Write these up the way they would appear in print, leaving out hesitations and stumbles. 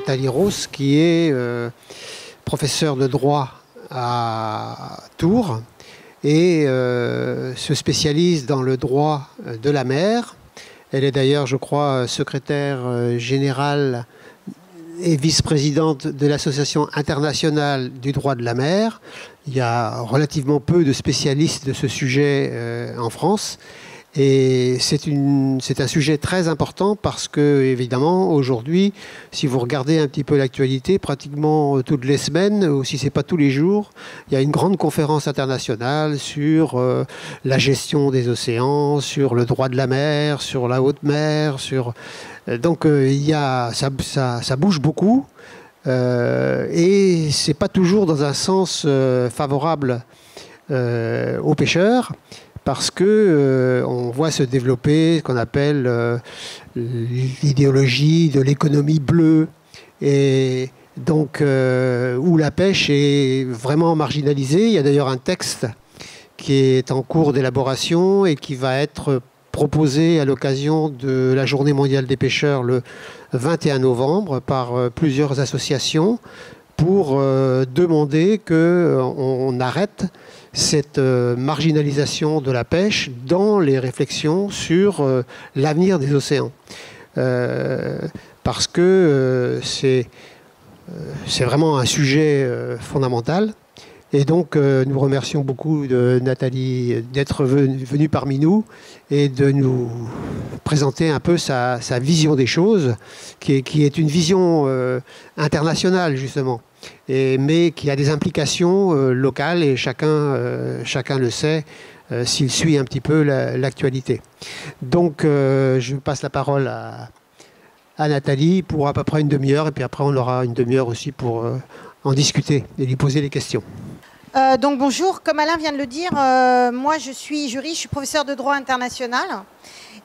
Nathalie Roos, qui est professeure de droit à Tours et se spécialise dans le droit de la mer. Elle est d'ailleurs, je crois, secrétaire générale et vice-présidente de l'Association internationale du droit de la mer. Il y a relativement peu de spécialistes de ce sujet en France. Et c'est un sujet très important parce que, évidemment, aujourd'hui, si vous regardez un petit peu l'actualité, pratiquement toutes les semaines, ou si ce n'est pas tous les jours, il y a une grande conférence internationale sur la gestion des océans, sur le droit de la mer, sur la haute mer. Donc, ça bouge beaucoup. Et ce n'est pas toujours dans un sens favorable aux pêcheurs. Parce que on voit se développer ce qu'on appelle l'idéologie de l'économie bleue, et donc où la pêche est vraiment marginalisée. Il y a d'ailleurs un texte qui est en cours d'élaboration et qui va être proposé à l'occasion de la Journée mondiale des pêcheurs le 21 novembre par plusieurs associations pour demander qu'on arrête cette marginalisation de la pêche dans les réflexions sur l'avenir des océans. Parce que c'est vraiment un sujet fondamental. Et donc, nous remercions beaucoup de Nathalie d'être venue parmi nous et de nous présenter un peu sa vision des choses, qui est une vision internationale, justement, mais qui a des implications locales, et chacun le sait s'il suit un petit peu l'actualité. Donc, je passe la parole à Nathalie pour à peu près une demi-heure, et puis après, on aura une demi-heure aussi pour en discuter et lui poser des questions. Donc bonjour, comme Alain vient de le dire, moi je suis juriste, je suis professeur de droit international,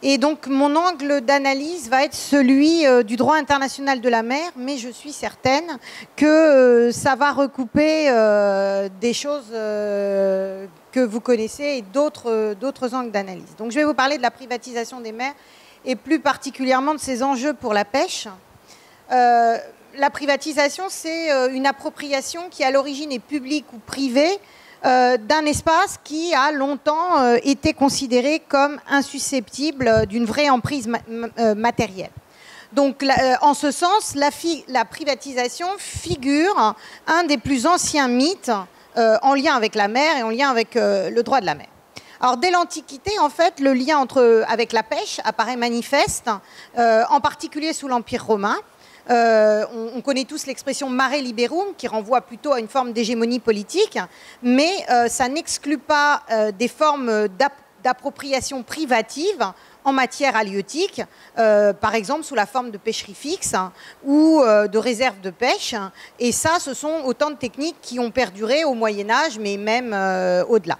et donc mon angle d'analyse va être celui du droit international de la mer, mais je suis certaine que ça va recouper des choses que vous connaissez et d'autres angles d'analyse. Donc je vais vous parler de la privatisation des mers et plus particulièrement de ses enjeux pour la pêche. La privatisation, c'est une appropriation qui, à l'origine, est publique ou privée d'un espace qui a longtemps été considéré comme insusceptible d'une vraie emprise matérielle. Donc, en ce sens, la privatisation figure un des plus anciens mythes en lien avec la mer et en lien avec le droit de la mer. Alors, dès l'Antiquité, en fait, le lien avec la pêche apparaît manifeste, en particulier sous l'Empire romain. On connaît tous l'expression mare liberum qui renvoie plutôt à une forme d'hégémonie politique, mais ça n'exclut pas des formes d'appropriation privative en matière halieutique, par exemple sous la forme de pêcherie fixe ou de réserve de pêche. Et ça, ce sont autant de techniques qui ont perduré au Moyen-Âge, mais même au-delà.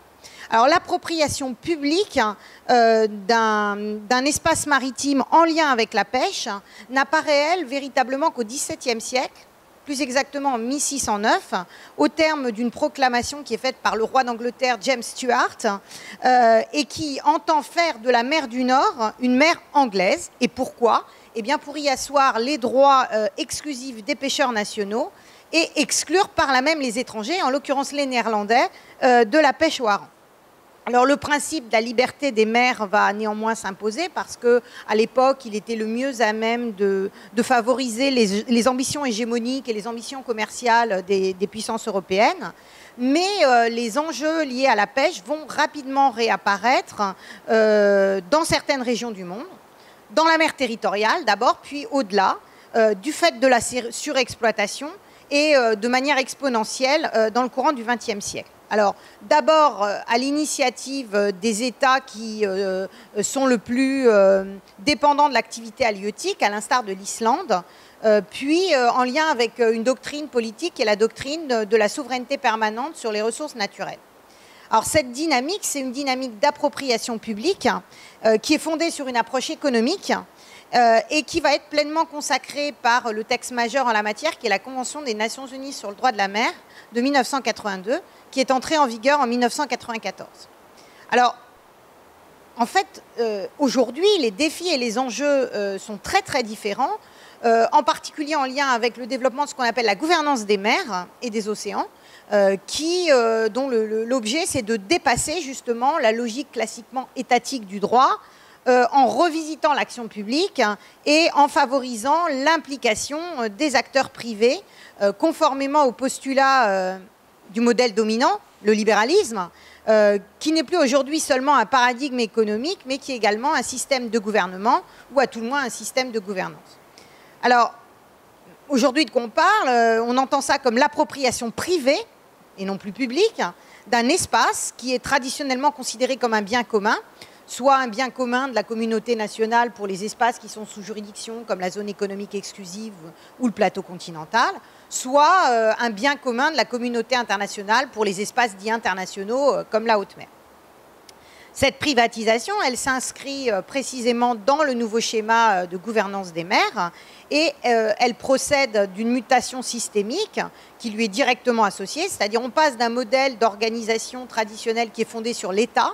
Alors l'appropriation publique d'un espace maritime en lien avec la pêche n'apparaît, elle, véritablement qu'au XVIIe siècle, plus exactement en 1609, au terme d'une proclamation qui est faite par le roi d'Angleterre, James Stuart, et qui entend faire de la mer du Nord une mer anglaise. Et pourquoi ? Eh bien, pour y asseoir les droits exclusifs des pêcheurs nationaux et exclure par là même les étrangers, en l'occurrence les Néerlandais, de la pêche au hareng. Alors le principe de la liberté des mers va néanmoins s'imposer parce qu'à l'époque, il était le mieux à même de favoriser les ambitions hégémoniques et les ambitions commerciales des puissances européennes. Mais les enjeux liés à la pêche vont rapidement réapparaître dans certaines régions du monde, dans la mer territoriale d'abord, puis au-delà, du fait de la surexploitation et de manière exponentielle dans le courant du XXe siècle. Alors, d'abord, à l'initiative des États qui sont le plus dépendants de l'activité halieutique, à l'instar de l'Islande, puis en lien avec une doctrine politique qui est la doctrine de la souveraineté permanente sur les ressources naturelles. Alors, cette dynamique, c'est une dynamique d'appropriation publique qui est fondée sur une approche économique et qui va être pleinement consacrée par le texte majeur en la matière, qui est la Convention des Nations Unies sur le droit de la mer de 1982, qui est entrée en vigueur en 1994. Alors, en fait, aujourd'hui, les défis et les enjeux sont très très différents. en particulier en lien avec le développement de ce qu'on appelle la gouvernance des mers et des océans, dont l'objet, c'est de dépasser justement la logique classiquement étatique du droit, en revisitant l'action publique et en favorisant l'implication des acteurs privés, conformément au postulat du modèle dominant, le libéralisme, qui n'est plus aujourd'hui seulement un paradigme économique, mais qui est également un système de gouvernement, ou à tout le moins un système de gouvernance. Alors, aujourd'hui, de quoi on parle, on entend ça comme l'appropriation privée, et non plus publique, d'un espace qui est traditionnellement considéré comme un bien commun, soit un bien commun de la communauté nationale pour les espaces qui sont sous juridiction, comme la zone économique exclusive ou le plateau continental, soit un bien commun de la communauté internationale pour les espaces dits internationaux, comme la haute mer. Cette privatisation, elle s'inscrit précisément dans le nouveau schéma de gouvernance des mers et elle procède d'une mutation systémique qui lui est directement associée, c'est-à-dire on passe d'un modèle d'organisation traditionnelle qui est fondé sur l'État,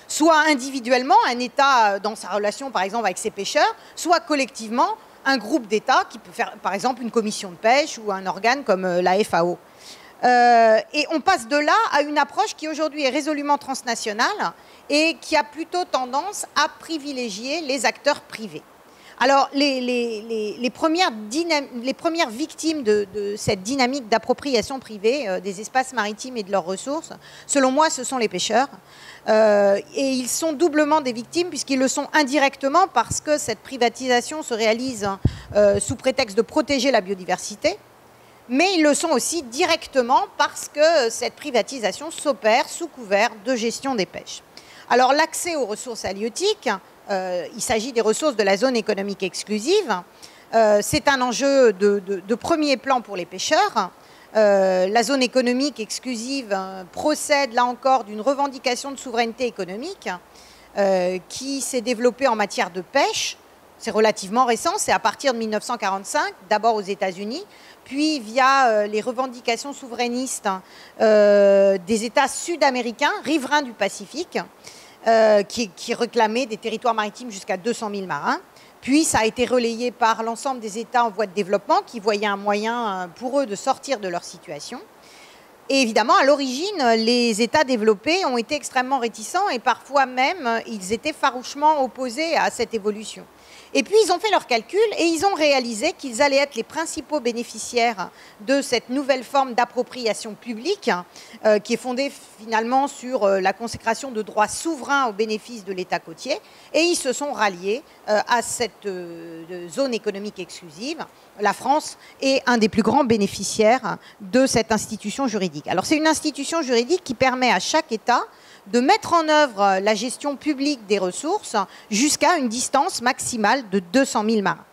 soit individuellement, un État dans sa relation par exemple avec ses pêcheurs, soit collectivement, un groupe d'États qui peut faire par exemple une commission de pêche ou un organe comme la FAO. Et on passe de là à une approche qui aujourd'hui est résolument transnationale et qui a plutôt tendance à privilégier les acteurs privés. Alors, les premières victimes de cette dynamique d'appropriation privée des espaces maritimes et de leurs ressources, selon moi, ce sont les pêcheurs. Et ils sont doublement des victimes puisqu'ils le sont indirectement parce que cette privatisation se réalise sous prétexte de protéger la biodiversité. Mais ils le sont aussi directement parce que cette privatisation s'opère sous couvert de gestion des pêches. Alors l'accès aux ressources halieutiques, il s'agit des ressources de la zone économique exclusive, c'est un enjeu de premier plan pour les pêcheurs. La zone économique exclusive procède là encore d'une revendication de souveraineté économique qui s'est développée en matière de pêche. C'est relativement récent, c'est à partir de 1945, d'abord aux États-Unis, puis via les revendications souverainistes des États sud-américains, riverains du Pacifique, qui réclamaient des territoires maritimes jusqu'à 200 000 marins. Puis ça a été relayé par l'ensemble des États en voie de développement qui voyaient un moyen pour eux de sortir de leur situation. Et évidemment, à l'origine, les États développés ont été extrêmement réticents et parfois même, ils étaient farouchement opposés à cette évolution. Et puis, ils ont fait leurs calculs et ils ont réalisé qu'ils allaient être les principaux bénéficiaires de cette nouvelle forme d'appropriation publique qui est fondée finalement sur la consécration de droits souverains au bénéfice de l'État côtier. Et ils se sont ralliés à cette zone économique exclusive. La France est un des plus grands bénéficiaires de cette institution juridique. Alors, c'est une institution juridique qui permet à chaque État de mettre en œuvre la gestion publique des ressources jusqu'à une distance maximale de 200 000 marins.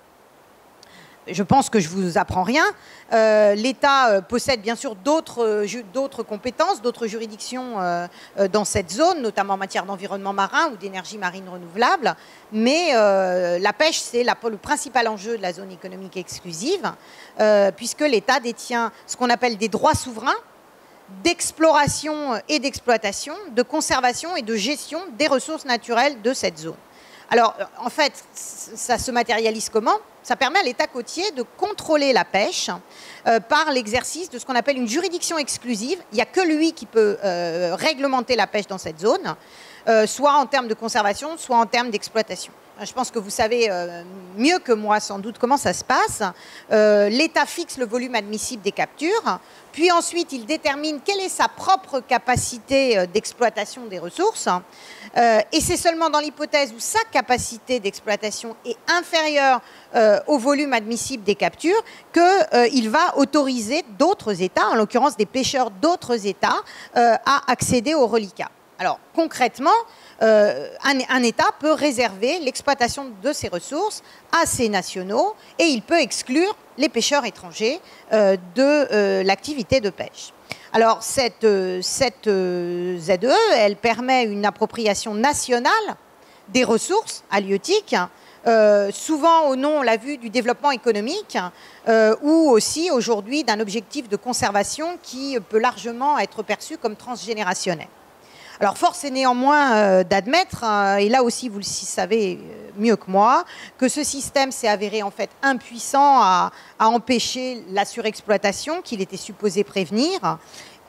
Je pense que je ne vous apprends rien. L'État possède bien sûr d'autres compétences, d'autres juridictions dans cette zone, notamment en matière d'environnement marin ou d'énergie marine renouvelable. Mais la pêche, c'est le principal enjeu de la zone économique exclusive, puisque l'État détient ce qu'on appelle des droits souverains d'exploration et d'exploitation, de conservation et de gestion des ressources naturelles de cette zone. Alors, en fait, ça se matérialise comment? Ça permet à l'État côtier de contrôler la pêche par l'exercice de ce qu'on appelle une juridiction exclusive. Il n'y a que lui qui peut réglementer la pêche dans cette zone, soit en termes de conservation, soit en termes d'exploitation. Je pense que vous savez mieux que moi, sans doute, comment ça se passe. L'État fixe le volume admissible des captures, puis ensuite, il détermine quelle est sa propre capacité d'exploitation des ressources. Et c'est seulement dans l'hypothèse où sa capacité d'exploitation est inférieure au volume admissible des captures qu'il va autoriser d'autres États, en l'occurrence des pêcheurs d'autres États, à accéder aux reliquats. Alors, concrètement, un État peut réserver l'exploitation de ses ressources à ses nationaux et il peut exclure les pêcheurs étrangers de l'activité de pêche. Alors, cette ZE, elle permet une appropriation nationale des ressources halieutiques, souvent au nom, on l'a vu, du développement économique ou aussi aujourd'hui d'un objectif de conservation qui peut largement être perçu comme transgénérationnel. Alors, force est néanmoins d'admettre, et là aussi vous le savez mieux que moi, que ce système s'est avéré en fait impuissant à empêcher la surexploitation qu'il était supposé prévenir.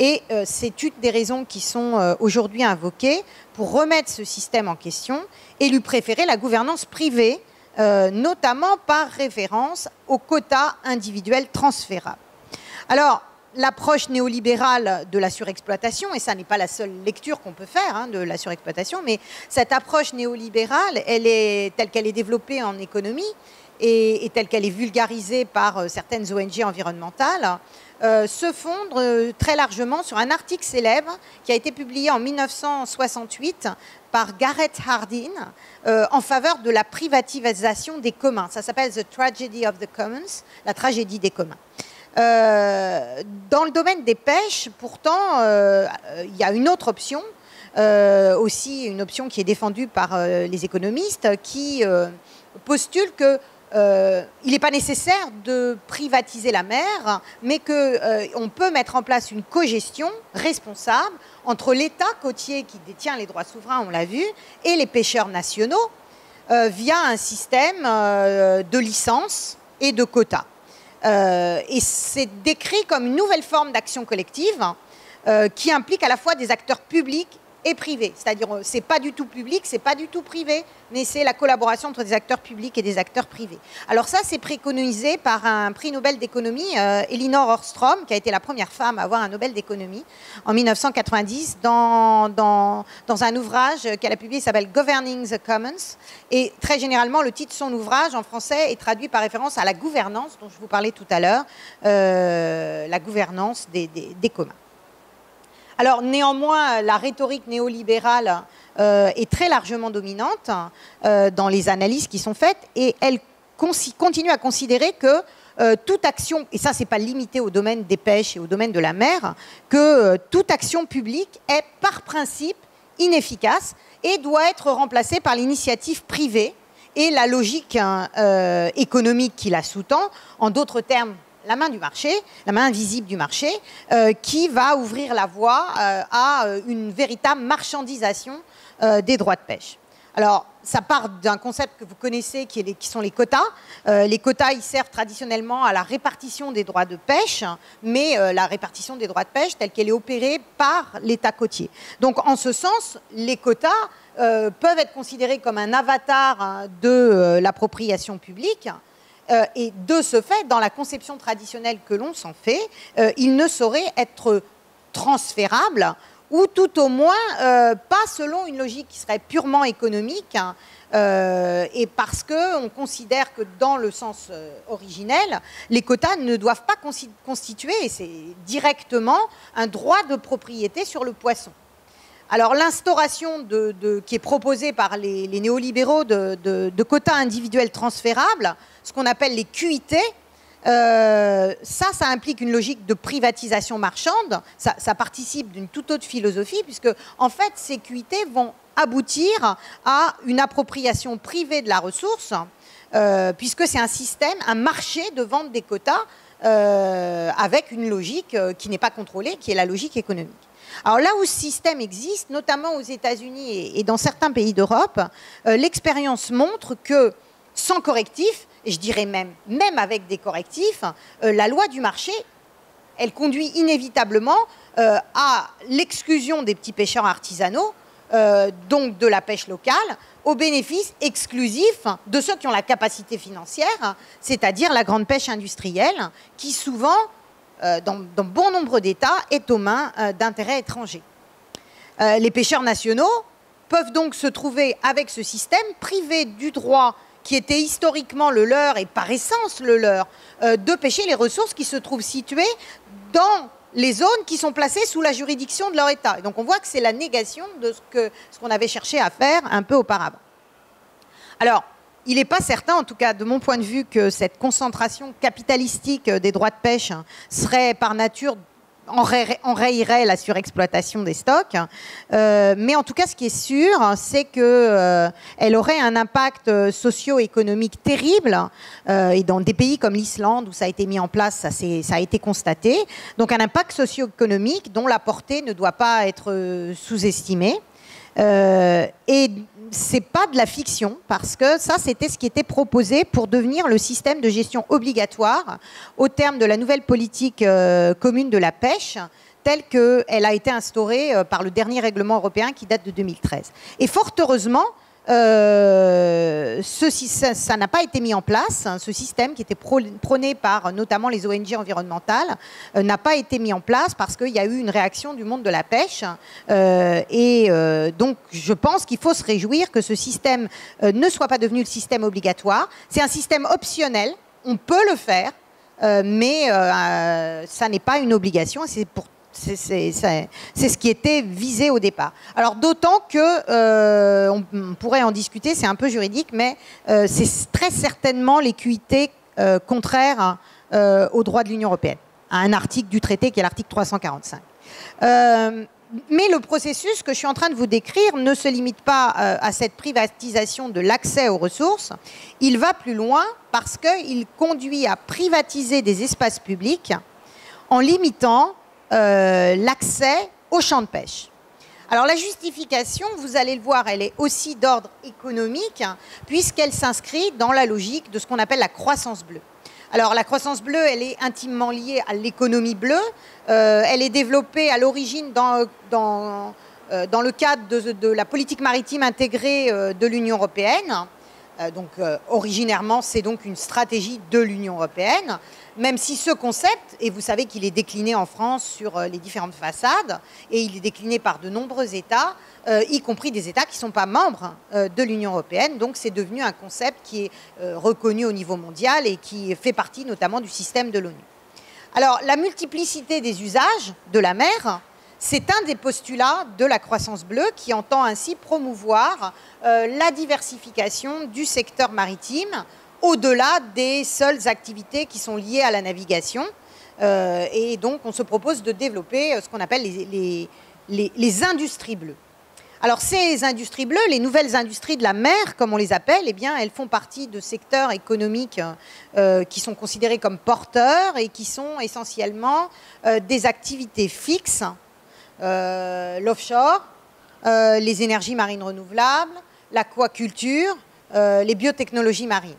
Et c'est une des raisons qui sont aujourd'hui invoquées pour remettre ce système en question et lui préférer la gouvernance privée, notamment par référence aux quotas individuels transférables. Alors, l'approche néolibérale de la surexploitation, et ça n'est pas la seule lecture qu'on peut faire de la surexploitation, mais cette approche néolibérale, elle est telle qu'elle est développée en économie et telle qu'elle est vulgarisée par certaines ONG environnementales, se fonde très largement sur un article célèbre qui a été publié en 1968 par Garrett Hardin en faveur de la privatisation des communs. Ça s'appelle The Tragedy of the Commons, la tragédie des communs. Dans le domaine des pêches, pourtant, il y a une autre option, aussi une option qui est défendue par les économistes, qui postule que il n'est pas nécessaire de privatiser la mer, mais qu'on peut mettre en place une cogestion responsable entre l'État côtier qui détient les droits souverains, on l'a vu, et les pêcheurs nationaux via un système de licences et de quotas. Et c'est décrit comme une nouvelle forme d'action collective qui implique à la fois des acteurs publics et privés. C'est-à-dire, c'est pas du tout public, c'est pas du tout privé, mais c'est la collaboration entre des acteurs publics et des acteurs privés. Alors ça, c'est préconisé par un prix Nobel d'économie, Elinor Ostrom, qui a été la première femme à avoir un Nobel d'économie en 1990, dans un ouvrage qu'elle a publié qui s'appelle Governing the Commons. Et très généralement, le titre de son ouvrage en français est traduit par référence à la gouvernance, dont je vous parlais tout à l'heure, la gouvernance des communs. Alors néanmoins, la rhétorique néolibérale est très largement dominante dans les analyses qui sont faites et elle continue à considérer que toute action, et ça c'est pas limité au domaine des pêches et au domaine de la mer, que toute action publique est par principe inefficace et doit être remplacée par l'initiative privée et la logique économique qui la sous-tend, en d'autres termes, la main du marché, la main invisible du marché, qui va ouvrir la voie à une véritable marchandisation des droits de pêche. Alors, ça part d'un concept que vous connaissez, qui sont les quotas. Les quotas, ils servent traditionnellement à la répartition des droits de pêche, mais la répartition des droits de pêche telle qu'elle est opérée par l'État côtier. Donc, en ce sens, les quotas peuvent être considérés comme un avatar de l'appropriation publique. Et de ce fait, dans la conception traditionnelle que l'on s'en fait, il ne saurait être transférable, ou tout au moins pas selon une logique qui serait purement économique, et parce qu'on considère que dans le sens originel, les quotas ne doivent pas constituer, et c'est directement, un droit de propriété sur le poisson. Alors l'instauration qui est proposée par les néolibéraux de quotas individuels transférables, ce qu'on appelle les QIT, ça implique une logique de privatisation marchande. Ça participe d'une toute autre philosophie, puisque en fait ces QIT vont aboutir à une appropriation privée de la ressource, puisque c'est un système, un marché de vente des quotas avec une logique qui n'est pas contrôlée, qui est la logique économique. Alors là où ce système existe, notamment aux États-Unis et dans certains pays d'Europe, l'expérience montre que sans correctif, et je dirais même avec des correctifs, la loi du marché, elle conduit inévitablement à l'exclusion des petits pêcheurs artisanaux, donc de la pêche locale, au bénéfice exclusif de ceux qui ont la capacité financière, c'est-à-dire la grande pêche industrielle, qui souvent, dans bon nombre d'États, est aux mains d'intérêts étrangers. Les pêcheurs nationaux peuvent donc se trouver avec ce système privés du droit qui était historiquement le leur et par essence le leur, de pêcher les ressources qui se trouvent situées dans les zones qui sont placées sous la juridiction de leur État. Et donc on voit que c'est la négation de ce qu'on avait cherché à faire un peu auparavant. Alors, il n'est pas certain, en tout cas de mon point de vue, que cette concentration capitalistique des droits de pêche serait par nature enrayerait la surexploitation des stocks. Mais en tout cas, ce qui est sûr, c'est qu'elle aurait un impact socio-économique terrible. Et dans des pays comme l'Islande, où ça a été mis en place, ça a été constaté. Donc un impact socio-économique dont la portée ne doit pas être sous-estimée. Et c'est pas de la fiction, parce que ça, c'était ce qui était proposé pour devenir le système de gestion obligatoire au terme de la nouvelle politique commune de la pêche, telle qu'elle a été instaurée par le dernier règlement européen qui date de 2013. Et fort heureusement, ça n'a pas été mis en place. Ce système qui était prôné par notamment les ONG environnementales n'a pas été mis en place parce qu'il y a eu une réaction du monde de la pêche. Donc je pense qu'il faut se réjouir que ce système ne soit pas devenu le système obligatoire. C'est un système optionnel, on peut le faire, mais ça n'est pas une obligation. C'est ce qui était visé au départ. Alors d'autant que, on pourrait en discuter, c'est un peu juridique, mais c'est très certainement l'équité contraire aux droits de l'Union européenne, à un article du traité qui est l'article 345. Mais le processus que je suis en train de vous décrire ne se limite pas à cette privatisation de l'accès aux ressources. Il va plus loin parce qu'il conduit à privatiser des espaces publics en limitant l'accès aux champs de pêche. Alors la justification, vous allez le voir, elle est aussi d'ordre économique, puisqu'elle s'inscrit dans la logique de ce qu'on appelle la croissance bleue. Alors la croissance bleue, elle est intimement liée à l'économie bleue. Elle est développée à l'origine dans le cadre de la politique maritime intégrée de l'Union européenne. Originairement, c'est donc une stratégie de l'Union européenne, même si ce concept, et vous savez qu'il est décliné en France sur les différentes façades, et il est décliné par de nombreux États, y compris des États qui ne sont pas membres de l'Union européenne, donc c'est devenu un concept qui est reconnu au niveau mondial et qui fait partie notamment du système de l'ONU. Alors, la multiplicité des usages de la mer, c'est un des postulats de la croissance bleue qui entend ainsi promouvoir la diversification du secteur maritime au-delà des seules activités qui sont liées à la navigation. Et donc, on se propose de développer ce qu'on appelle les industries bleues. Alors, ces industries bleues, les nouvelles industries de la mer, comme on les appelle, eh bien, elles font partie de secteurs économiques qui sont considérés comme porteurs et qui sont essentiellement des activités fixes. L'offshore, les énergies marines renouvelables, l'aquaculture, les biotechnologies marines.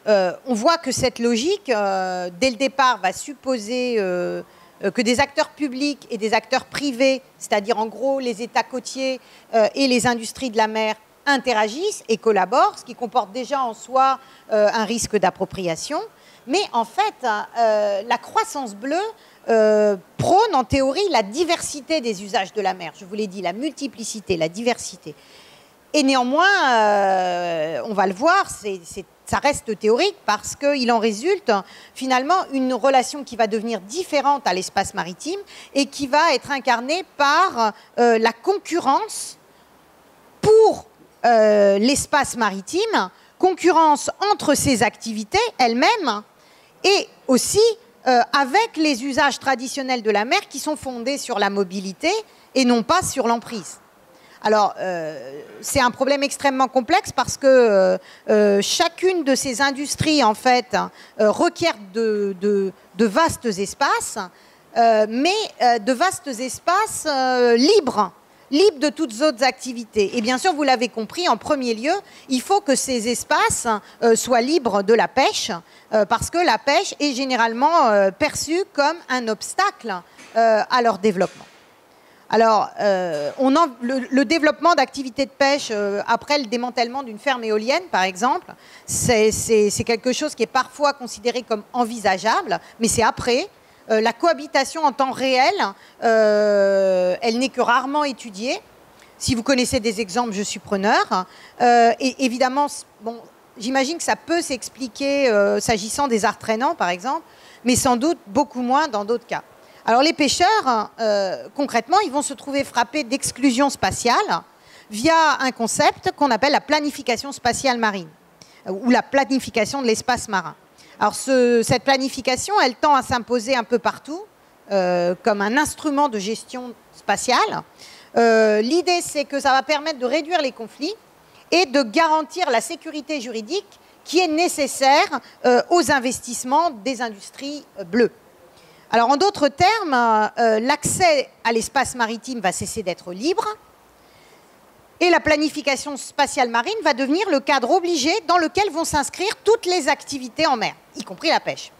On voit que cette logique, dès le départ, va supposer que des acteurs publics et des acteurs privés, c'est-à-dire en gros les États côtiers et les industries de la mer, interagissent et collaborent, ce qui comporte déjà en soi un risque d'appropriation. Mais en fait, la croissance bleue prône en théorie la diversité des usages de la mer. Je vous l'ai dit, la multiplicité, la diversité. Et néanmoins, on va le voir, ça reste théorique parce qu'il en résulte finalement une relation qui va devenir différente à l'espace maritime et qui va être incarnée par la concurrence pour l'espace maritime, concurrence entre ces activités elles-mêmes et aussi avec les usages traditionnels de la mer qui sont fondés sur la mobilité et non pas sur l'emprise. Alors, c'est un problème extrêmement complexe parce que chacune de ces industries, en fait, requiert de vastes espaces, mais de vastes espaces libres de toutes autres activités. Et bien sûr, vous l'avez compris, en premier lieu, il faut que ces espaces soient libres de la pêche, parce que la pêche est généralement perçue comme un obstacle à leur développement. Alors, le développement d'activités de pêche après le démantèlement d'une ferme éolienne, par exemple, c'est quelque chose qui est parfois considéré comme envisageable, mais c'est après. La cohabitation en temps réel, elle n'est que rarement étudiée. Si vous connaissez des exemples, je suis preneur. Et évidemment, bon, j'imagine que ça peut s'expliquer s'agissant des arts traînants, par exemple, mais sans doute beaucoup moins dans d'autres cas. Alors les pêcheurs, concrètement, ils vont se trouver frappés d'exclusion spatiale via un concept qu'on appelle la planification spatiale marine, ou la planification de l'espace marin. Alors cette planification, elle tend à s'imposer un peu partout, comme un instrument de gestion spatiale. L'idée, c'est que ça va permettre de réduire les conflits et de garantir la sécurité juridique qui est nécessaire aux investissements des industries bleues. Alors, en d'autres termes, l'accès à l'espace maritime va cesser d'être libre Et la planification spatiale marine va devenir le cadre obligé dans lequel vont s'inscrire toutes les activités en mer, y compris la pêche.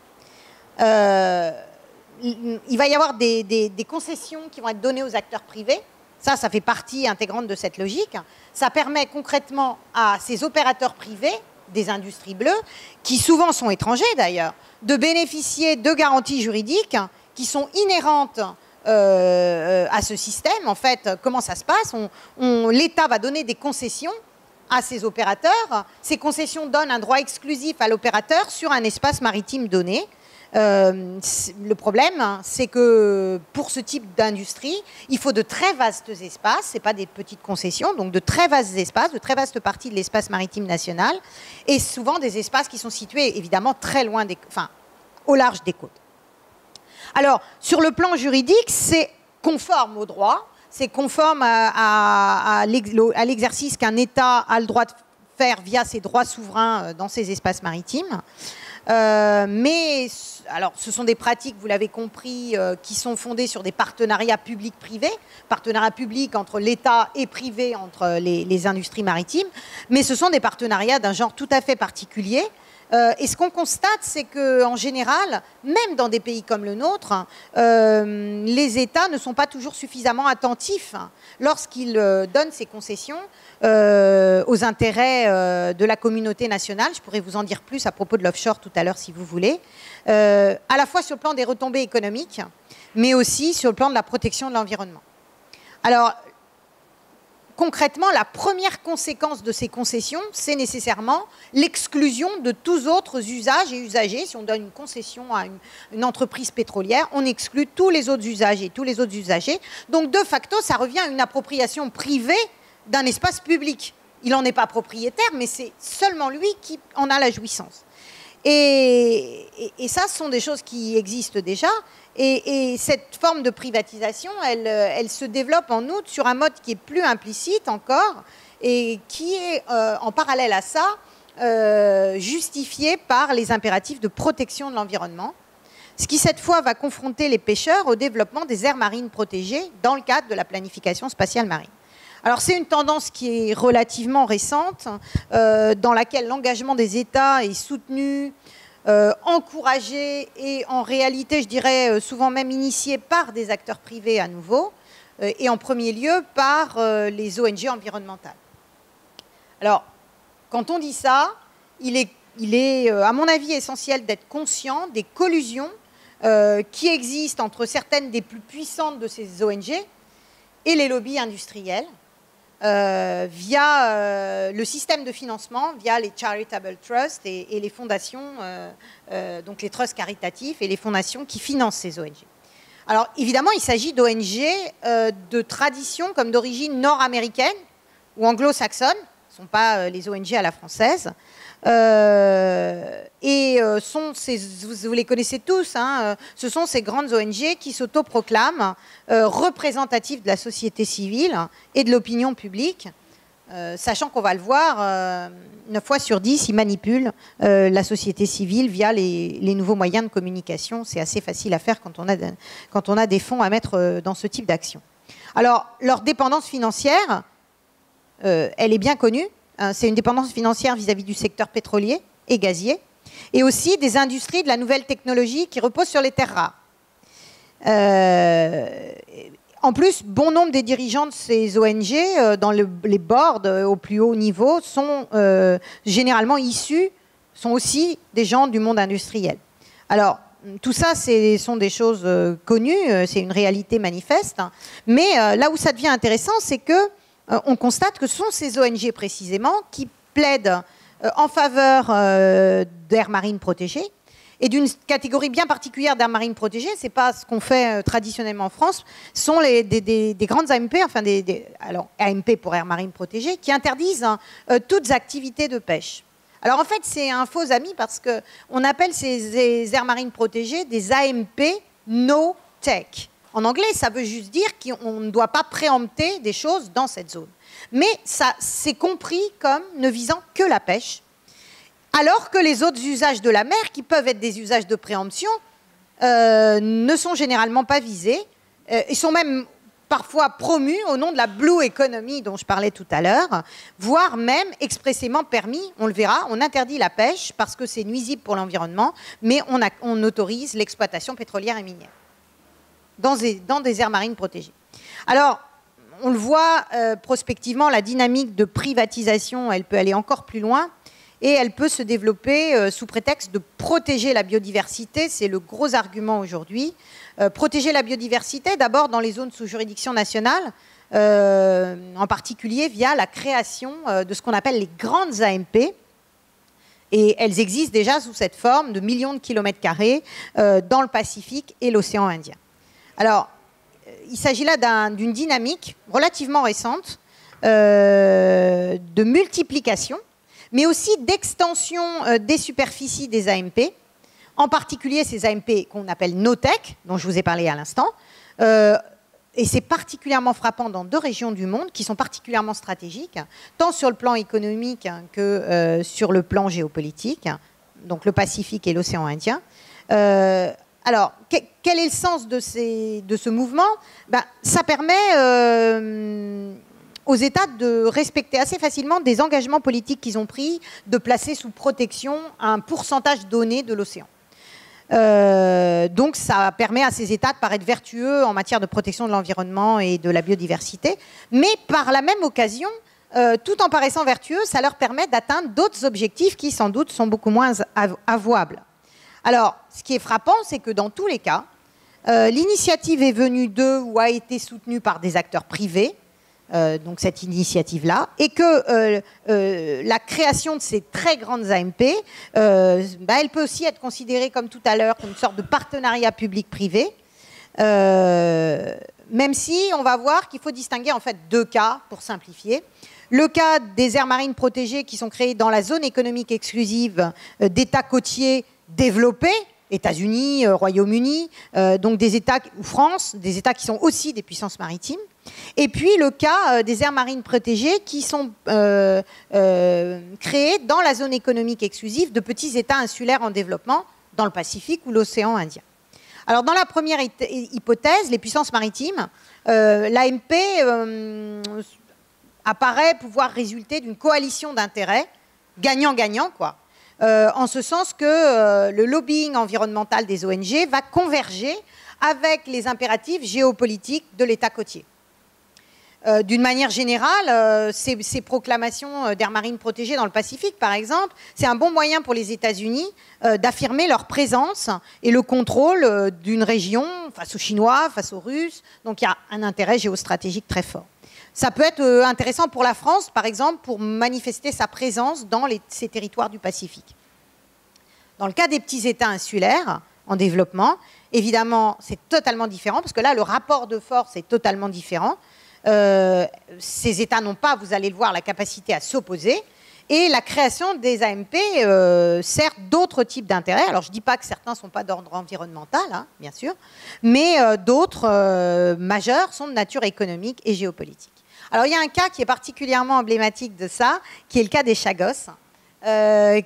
Il va y avoir des concessions qui vont être données aux acteurs privés. Ça fait partie intégrante de cette logique. Ça permet concrètement à ces opérateurs privés, des industries bleues, qui souvent sont étrangers d'ailleurs, de bénéficier de garanties juridiques qui sont inhérentes à ce système. En fait, comment ça se passe? L'État va donner des concessions à ces opérateurs. Ces concessions donnent un droit exclusif à l'opérateur sur un espace maritime donné. Le problème, c'est que pour ce type d'industrie, il faut de très vastes espaces, ce n'est pas des petites concessions, donc de très vastes espaces, de très vastes parties de l'espace maritime national, et souvent des espaces qui sont situés évidemment très loin, au large des côtes. Alors, sur le plan juridique, c'est conforme au droit, c'est conforme à l'exercice qu'un État a le droit de faire via ses droits souverains dans ses espaces maritimes. Mais alors, ce sont des pratiques, vous l'avez compris, qui sont fondées sur des partenariats publics-privés, partenariats publics entre l'État et privés entre les industries maritimes, mais ce sont des partenariats d'un genre tout à fait particulier. Et ce qu'on constate, c'est qu'en général, même dans des pays comme le nôtre, les États ne sont pas toujours suffisamment attentifs lorsqu'ils donnent ces concessions aux intérêts de la communauté nationale. Je pourrais vous en dire plus à propos de l'offshore tout à l'heure si vous voulez. À la fois sur le plan des retombées économiques, mais aussi sur le plan de la protection de l'environnement. Alors, concrètement, la première conséquence de ces concessions, c'est nécessairement l'exclusion de tous autres usages et usagers. Si on donne une concession à une entreprise pétrolière, on exclut tous les autres usages et tous les autres usagers. Donc, de facto, ça revient à une appropriation privée d'un espace public. Il n'en est pas propriétaire, mais c'est seulement lui qui en a la jouissance. Et ça, ce sont des choses qui existent déjà. Et cette forme de privatisation, elle se développe en outre sur un mode qui est plus implicite encore et qui est, en parallèle à ça, justifié par les impératifs de protection de l'environnement, ce qui, cette fois, va confronter les pêcheurs au développement des aires marines protégées dans le cadre de la planification spatiale marine. Alors, c'est une tendance qui est relativement récente, dans laquelle l'engagement des États est soutenu, encouragé et en réalité, je dirais, souvent même initié par des acteurs privés à nouveau, et en premier lieu par les ONG environnementales. Alors, quand on dit ça, il est à mon avis, essentiel d'être conscient des collusions qui existent entre certaines des plus puissantes de ces ONG et les lobbies industriels, via le système de financement, via les charitable trusts et les fondations, donc les trusts caritatifs et les fondations qui financent ces ONG. Alors évidemment, il s'agit d'ONG de tradition comme d'origine nord-américaine ou anglo-saxonne, ce ne sont pas les ONG à la française. Vous les connaissez tous, hein, ce sont ces grandes ONG qui s'autoproclament représentatives de la société civile et de l'opinion publique, sachant qu'on va le voir, 9 fois sur 10, ils manipulent la société civile via les nouveaux moyens de communication. C'est assez facile à faire quand on a des fonds à mettre dans ce type d'action. Alors, leur dépendance financière, elle est bien connue. C'est une dépendance financière vis-à-vis du secteur pétrolier et gazier, et aussi des industries de la nouvelle technologie qui reposent sur les terres rares. En plus, bon nombre des dirigeants de ces ONG, dans les boards au plus haut niveau, sont généralement issus, sont aussi des gens du monde industriel. Alors, tout ça, sont des choses connues, c'est une réalité manifeste, mais là où ça devient intéressant, c'est que on constate que ce sont ces ONG précisément qui plaident en faveur d'aires marines protégées et d'une catégorie bien particulière d'aires marines protégées. Ce n'est pas ce qu'on fait traditionnellement en France. Ce sont des grandes AMP, enfin alors AMP pour aires marines protégées, qui interdisent toutes activités de pêche. Alors en fait, c'est un faux ami parce qu'on appelle ces aires marines protégées des AMP no tech. En anglais, ça veut juste dire qu'on ne doit pas préempter des choses dans cette zone. Mais ça, c'est compris comme ne visant que la pêche, alors que les autres usages de la mer, qui peuvent être des usages de préemption, ne sont généralement pas visés. Ils sont même parfois promu au nom de la blue economy dont je parlais tout à l'heure, voire même expressément permis, on le verra, on interdit la pêche parce que c'est nuisible pour l'environnement, mais on autorise l'exploitation pétrolière et minière dans des aires marines protégées. Alors, on le voit prospectivement, la dynamique de privatisation, elle peut aller encore plus loin et elle peut se développer sous prétexte de protéger la biodiversité. C'est le gros argument aujourd'hui. Protéger la biodiversité, d'abord dans les zones sous juridiction nationale, en particulier via la création de ce qu'on appelle les grandes AMP. Et elles existent déjà sous cette forme de millions de kilomètres carrés dans le Pacifique et l'océan Indien. Alors, il s'agit là d'une dynamique relativement récente de multiplication, mais aussi d'extension des superficies des AMP, en particulier ces AMP qu'on appelle no-tech, dont je vous ai parlé à l'instant. Et c'est particulièrement frappant dans 2 régions du monde qui sont particulièrement stratégiques, tant sur le plan économique que sur le plan géopolitique, donc le Pacifique et l'océan Indien. Alors, quel est le sens de ce mouvement? Ça permet aux États de respecter assez facilement des engagements politiques qu'ils ont pris, de placer sous protection un pourcentage donné de l'océan. Donc ça permet à ces États de paraître vertueux en matière de protection de l'environnement et de la biodiversité, mais par la même occasion, tout en paraissant vertueux, ça leur permet d'atteindre d'autres objectifs qui sans doute sont beaucoup moins avouables. Alors, ce qui est frappant, c'est que dans tous les cas, l'initiative est venue d'eux ou a été soutenue par des acteurs privés, donc cette initiative-là, et que la création de ces très grandes AMP, elle peut aussi être considérée, comme tout à l'heure, comme une sorte de partenariat public-privé, même si on va voir qu'il faut distinguer en fait 2 cas, pour simplifier. Le cas des aires marines protégées qui sont créées dans la zone économique exclusive d'États côtiers développés, États-Unis, Royaume-Uni, donc des États, ou France, des États qui sont aussi des puissances maritimes. Et puis le cas des aires marines protégées qui sont créées dans la zone économique exclusive de petits États insulaires en développement dans le Pacifique ou l'océan Indien. Alors dans la première hypothèse, les puissances maritimes, l'AMP apparaît pouvoir résulter d'une coalition d'intérêts gagnant-gagnant, quoi. En ce sens que le lobbying environnemental des ONG va converger avec les impératifs géopolitiques de l'État côtier. D'une manière générale, ces proclamations d'aires marines protégées dans le Pacifique, par exemple, c'est un bon moyen pour les États-Unis d'affirmer leur présence et le contrôle d'une région face aux Chinois, face aux Russes. Donc il y a un intérêt géostratégique très fort. Ça peut être intéressant pour la France, par exemple, pour manifester sa présence dans ces territoires du Pacifique. Dans le cas des petits États insulaires en développement, évidemment, c'est totalement différent, parce que là, le rapport de force est totalement différent. Ces États n'ont pas, vous allez le voir, la capacité à s'opposer. Et la création des AMP sert d'autres types d'intérêts. Alors, je ne dis pas que certains ne sont pas d'ordre environnemental, hein, bien sûr, mais d'autres majeurs sont de nature économique et géopolitique. Alors, il y a un cas qui est particulièrement emblématique de ça, qui est le cas des Chagos,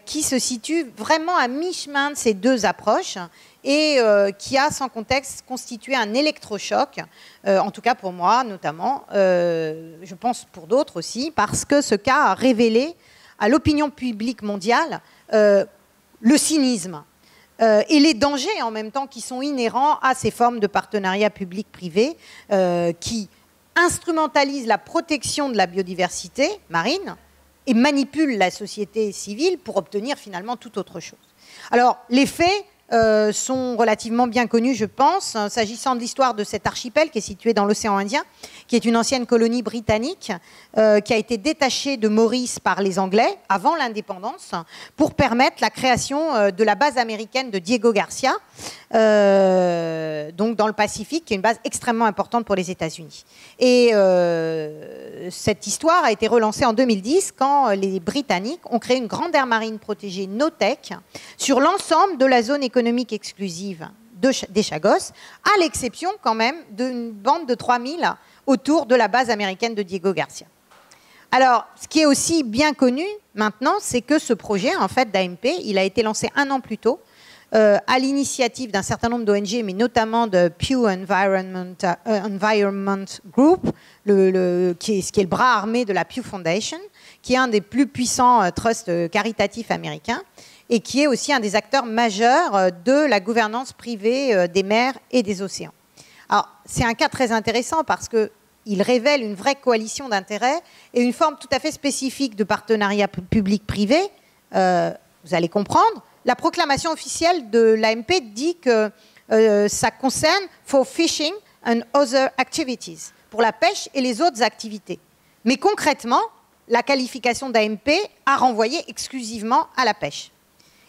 qui se situe vraiment à mi-chemin de ces 2 approches et qui a, sans contexte, constitué un électrochoc, en tout cas pour moi notamment, je pense pour d'autres aussi, parce que ce cas a révélé à l'opinion publique mondiale le cynisme et les dangers en même temps qui sont inhérents à ces formes de partenariat public-privé qui instrumentalisent la protection de la biodiversité marine et manipulent la société civile pour obtenir finalement toute autre chose. Alors, les faits sont relativement bien connus, je pense, s'agissant de l'histoire de cet archipel qui est situé dans l'océan Indien, qui est une ancienne colonie britannique qui a été détachée de Maurice par les Anglais avant l'indépendance pour permettre la création de la base américaine de Diego Garcia, donc dans le Pacifique, qui est une base extrêmement importante pour les États-Unis. Et cette histoire a été relancée en 2010 quand les Britanniques ont créé une grande aire marine protégée no-tech sur l'ensemble de la zone économique exclusive des Chagos, à l'exception quand même d'une bande de 3000 autour de la base américaine de Diego Garcia. Alors, ce qui est aussi bien connu maintenant, c'est que ce projet, en fait, d'AMP, il a été lancé 1 an plus tôt à l'initiative d'un certain nombre d'ONG, mais notamment de Pew Environment Group, qui est le bras armé de la Pew Foundation, qui est un des plus puissants trusts caritatifs américains, et qui est aussi un des acteurs majeurs de la gouvernance privée des mers et des océans. Alors, c'est un cas très intéressant parce qu'il révèle une vraie coalition d'intérêts et une forme tout à fait spécifique de partenariat public-privé. Vous allez comprendre. La proclamation officielle de l'AMP dit que ça concerne « for fishing and other activities », pour la pêche et les autres activités. Mais concrètement, la qualification d'AMP a renvoyé exclusivement à la pêche.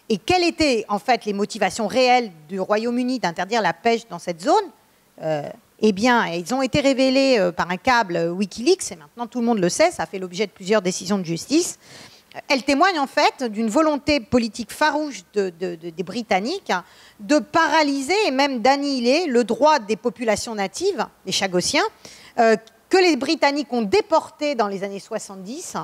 Et quelles étaient en fait les motivations réelles du Royaume-Uni d'interdire la pêche dans cette zone? Eh bien, ils ont été révélés par un câble Wikileaks, et maintenant tout le monde le sait, ça a fait l'objet de plusieurs décisions de justice. Elles témoignent en fait d'une volonté politique farouche des Britanniques de paralyser et même d'annihiler le droit des populations natives, les Chagossiens, que les Britanniques ont déportés dans les années 70,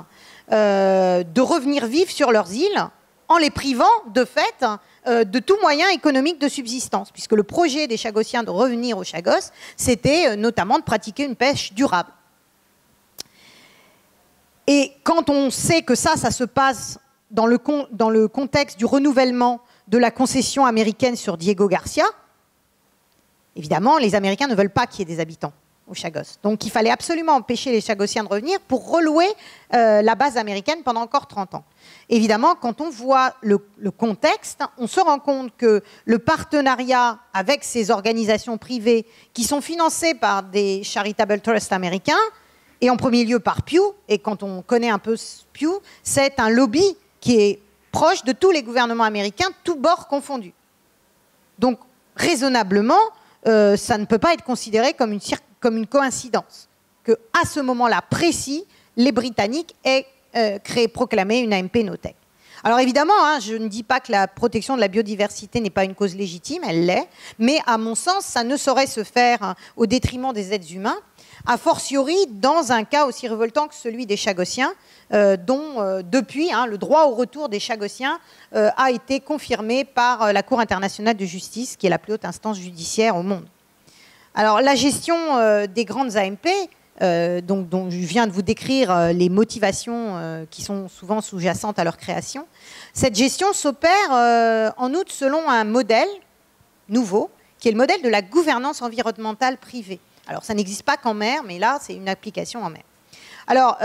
de revenir vivre sur leurs îles, en les privant, de fait, de tout moyen économique de subsistance. Puisque le projet des Chagossiens de revenir aux Chagos, c'était notamment de pratiquer une pêche durable. Et quand on sait que ça se passe dans le contexte du renouvellement de la concession américaine sur Diego Garcia, évidemment, les Américains ne veulent pas qu'il y ait des habitants aux Chagos. Donc il fallait absolument empêcher les Chagossiens de revenir pour relouer la base américaine pendant encore 30 ans. Évidemment, quand on voit le contexte, on se rend compte que le partenariat avec ces organisations privées qui sont financées par des charitable trusts américains, et en premier lieu par Pew, et quand on connaît un peu Pew, c'est un lobby qui est proche de tous les gouvernements américains, tous bords confondus. Donc, raisonnablement, ça ne peut pas être considéré comme une coïncidence qu'à ce moment-là précis, les Britanniques aient proclamé une AMP no-tech. Alors évidemment, je ne dis pas que la protection de la biodiversité n'est pas une cause légitime, elle l'est, mais à mon sens, ça ne saurait se faire au détriment des êtres humains, a fortiori dans un cas aussi révoltant que celui des Chagossiens, dont depuis, le droit au retour des Chagossiens a été confirmé par la Cour internationale de justice, qui est la plus haute instance judiciaire au monde. Alors la gestion des grandes AMP, dont je viens de vous décrire les motivations qui sont souvent sous-jacentes à leur création, cette gestion s'opère en outre selon un modèle nouveau, qui est le modèle de la gouvernance environnementale privée. Alors ça n'existe pas qu'en mer, mais là c'est une application en mer. Alors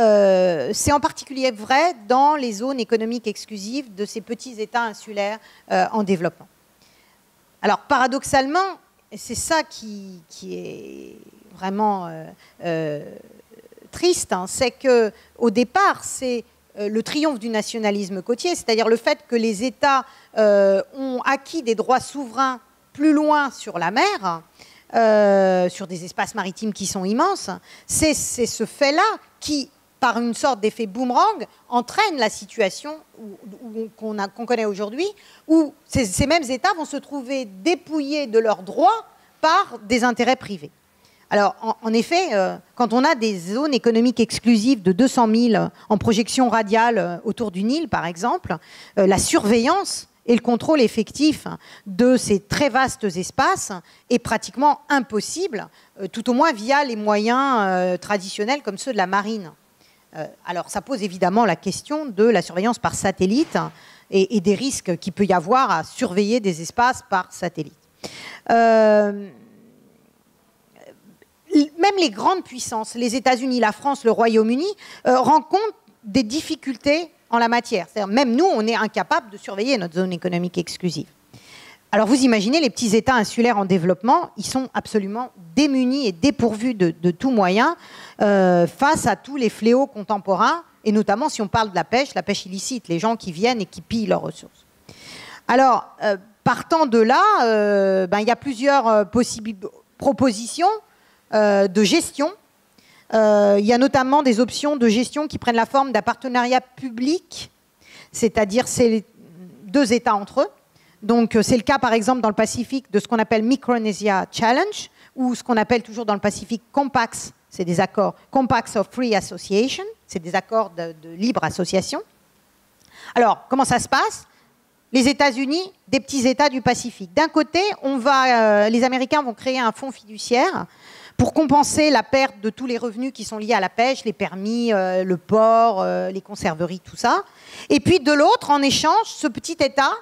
c'est en particulier vrai dans les zones économiques exclusives de ces petits États insulaires en développement. Alors paradoxalement, c'est ça qui est vraiment triste, c'est qu'au départ, c'est le triomphe du nationalisme côtier, c'est-à-dire le fait que les États ont acquis des droits souverains plus loin sur la mer, sur des espaces maritimes qui sont immenses. C'est ce fait-là qui, par une sorte d'effet boomerang, entraîne la situation qu'on connaît aujourd'hui, où ces mêmes États vont se trouver dépouillés de leurs droits par des intérêts privés. Alors, en effet, quand on a des zones économiques exclusives de 200 000 en projection radiale autour du Nil, par exemple, la surveillance et le contrôle effectif de ces très vastes espaces est pratiquement impossible, tout au moins via les moyens traditionnels comme ceux de la marine. Alors, ça pose évidemment la question de la surveillance par satellite et des risques qu'il peut y avoir à surveiller des espaces par satellite. Même les grandes puissances, les États-Unis, la France, le Royaume-Uni, rencontrent des difficultés en la matière. C'est-à-dire, même nous, on est incapables de surveiller notre zone économique exclusive. Alors vous imaginez, les petits États insulaires en développement, ils sont absolument démunis et dépourvus de tout moyen face à tous les fléaux contemporains, et notamment si on parle de la pêche illicite, les gens qui viennent et qui pillent leurs ressources. Alors, partant de là, il y a plusieurs propositions de gestion. Il y a notamment des options de gestion qui prennent la forme d'un partenariat public, c'est-à-dire c'est deux États entre eux. Donc c'est le cas par exemple dans le Pacifique de ce qu'on appelle Micronesia Challenge, ou ce qu'on appelle toujours dans le Pacifique Compacts, c'est des accords Compacts of Free Association, c'est des accords de libre association. Alors comment ça se passe ? les États-Unis, des petits États du Pacifique. D'un côté, les Américains vont créer un fonds fiduciaire pour compenser la perte de tous les revenus qui sont liés à la pêche, les permis, le port, les conserveries, tout ça. Et puis de l'autre, en échange, ce petit État,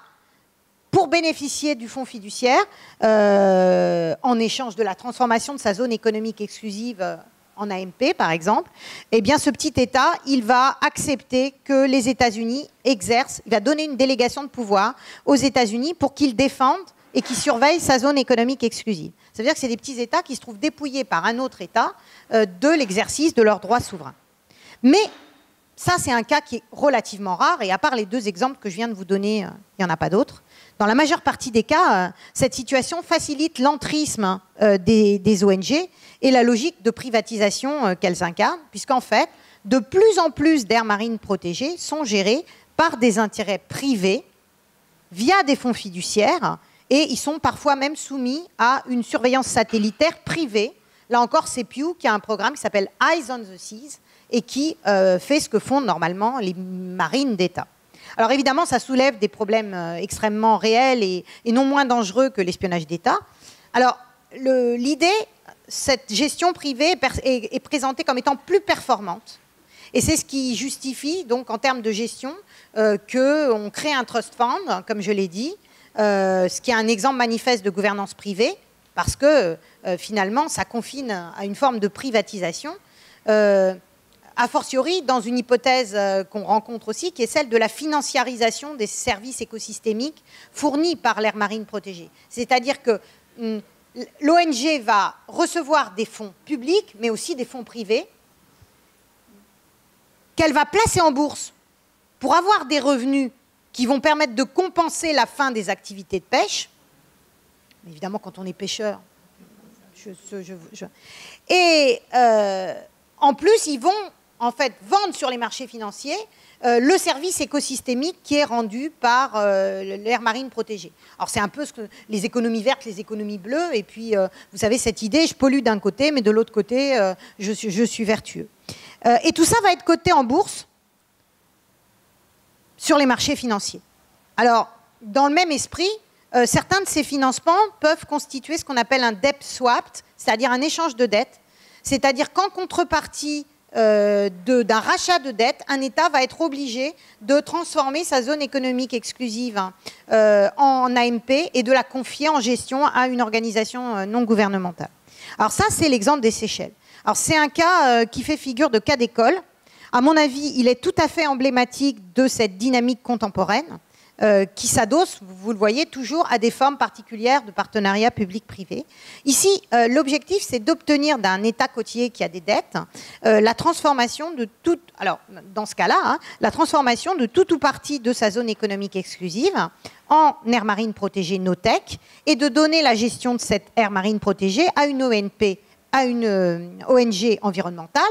pour bénéficier du fonds fiduciaire, en échange de la transformation de sa zone économique exclusive en AMP, par exemple, eh bien, ce petit État, il va accepter que les États-Unis exercent, il va donner une délégation de pouvoir aux États-Unis pour qu'ils défendent et qu'ils surveillent sa zone économique exclusive. Ça veut dire que c'est des petits États qui se trouvent dépouillés par un autre État de l'exercice de leurs droits souverains. Mais ça, c'est un cas qui est relativement rare, et à part les deux exemples que je viens de vous donner, il n'y en a pas d'autres. Dans la majeure partie des cas, cette situation facilite l'entrisme des ONG et la logique de privatisation qu'elles incarnent, puisqu'en fait, de plus en plus d'aires marines protégées sont gérées par des intérêts privés via des fonds fiduciaires, et ils sont parfois même soumis à une surveillance satellitaire privée. Là encore, c'est Pew qui a un programme qui s'appelle Eyes on the Seas et qui fait ce que font normalement les marines d'État. Alors évidemment, ça soulève des problèmes extrêmement réels et non moins dangereux que l'espionnage d'État. Alors l'idée, cette gestion privée est présentée comme étant plus performante. Et c'est ce qui justifie, donc, en termes de gestion, qu'on crée un trust fund, comme je l'ai dit, ce qui est un exemple manifeste de gouvernance privée, parce que finalement, ça confine à une forme de privatisation, a fortiori dans une hypothèse qu'on rencontre aussi, qui est celle de la financiarisation des services écosystémiques fournis par l'aire marine protégée. C'est-à-dire que l'ONG va recevoir des fonds publics, mais aussi des fonds privés, qu'elle va placer en bourse pour avoir des revenus qui vont permettre de compenser la fin des activités de pêche. Évidemment, quand on est pêcheur. Et en plus, ils vont en fait vendre sur les marchés financiers le service écosystémique qui est rendu par l'aire marine protégée. Alors c'est un peu ce que les économies vertes, les économies bleues, et puis vous savez cette idée, je pollue d'un côté, mais de l'autre côté, je suis vertueux. Et tout ça va être coté en bourse sur les marchés financiers. Alors, dans le même esprit, certains de ces financements peuvent constituer ce qu'on appelle un debt swap, c'est-à-dire un échange de dettes. C'est-à-dire qu'en contrepartie d'un rachat de dettes, un État va être obligé de transformer sa zone économique exclusive en AMP et de la confier en gestion à une organisation non gouvernementale. Alors ça, c'est l'exemple des Seychelles. Alors c'est un cas qui fait figure de cas d'école. À mon avis, il est tout à fait emblématique de cette dynamique contemporaine qui s'adosse, vous le voyez, toujours à des formes particulières de partenariat public-privé. Ici, l'objectif, c'est d'obtenir d'un État côtier qui a des dettes la transformation de toute, alors dans ce cas-là, la transformation de tout ou partie de sa zone économique exclusive en aire marine protégée NOTEC et de donner la gestion de cette aire marine protégée à une ONP, à une ONG environnementale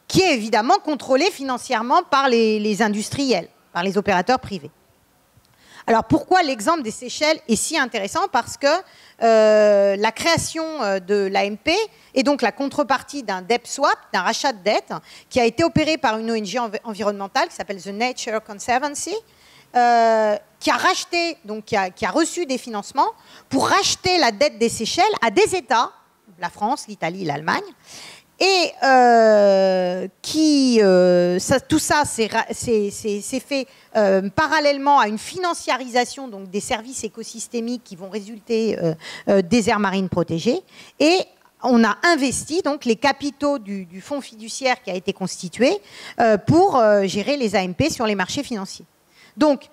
qui est évidemment contrôlée financièrement par les industriels, par les opérateurs privés. Alors pourquoi l'exemple des Seychelles est si intéressant? Parce que la création de l'AMP est donc la contrepartie d'un debt swap, d'un rachat de dette, qui a été opéré par une ONG environnementale qui s'appelle The Nature Conservancy, qui a racheté, donc qui a reçu des financements pour racheter la dette des Seychelles à des États, la France, l'Italie, l'Allemagne, et tout ça s'est fait parallèlement à une financiarisation donc, des services écosystémiques qui vont résulter des aires marines protégées. Et on a investi donc, les capitaux du fonds fiduciaire qui a été constitué pour gérer les AMP sur les marchés financiers. Donc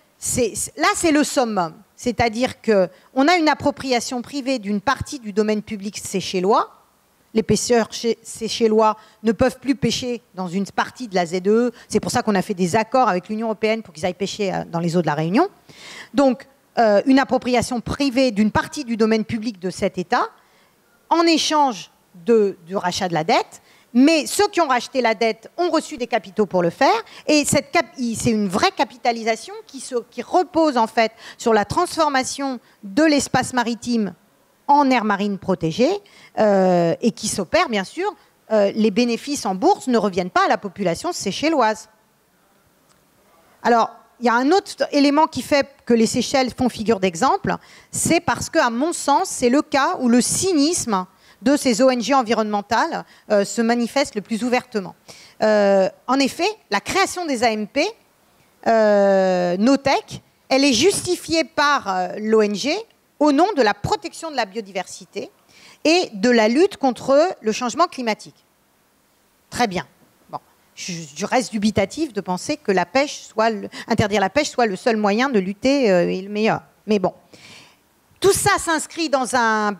là, c'est le summum. C'est-à-dire qu'on a une appropriation privée d'une partie du domaine public séchellois. Les pêcheurs séchellois ne peuvent plus pêcher dans une partie de la ZEE. C'est pour ça qu'on a fait des accords avec l'Union européenne pour qu'ils aillent pêcher dans les eaux de la Réunion. Donc, une appropriation privée d'une partie du domaine public de cet État en échange du rachat de la dette. Mais ceux qui ont racheté la dette ont reçu des capitaux pour le faire. Et c'est une vraie capitalisation qui repose en fait sur la transformation de l'espace maritime en aire marine protégée et qui s'opère, bien sûr, les bénéfices en bourse ne reviennent pas à la population séchelloise. Alors, il y a un autre élément qui fait que les Seychelles font figure d'exemple, c'est parce que, à mon sens, c'est le cas où le cynisme de ces ONG environnementales se manifeste le plus ouvertement. En effet, la création des AMP, NOTEC, elle est justifiée par l'ONG au nom de la protection de la biodiversité et de la lutte contre le changement climatique. Très bien. Bon. Je reste dubitatif de penser que la pêche interdire la pêche soit le seul moyen de lutter et le meilleur. Mais bon. Tout ça s'inscrit dans un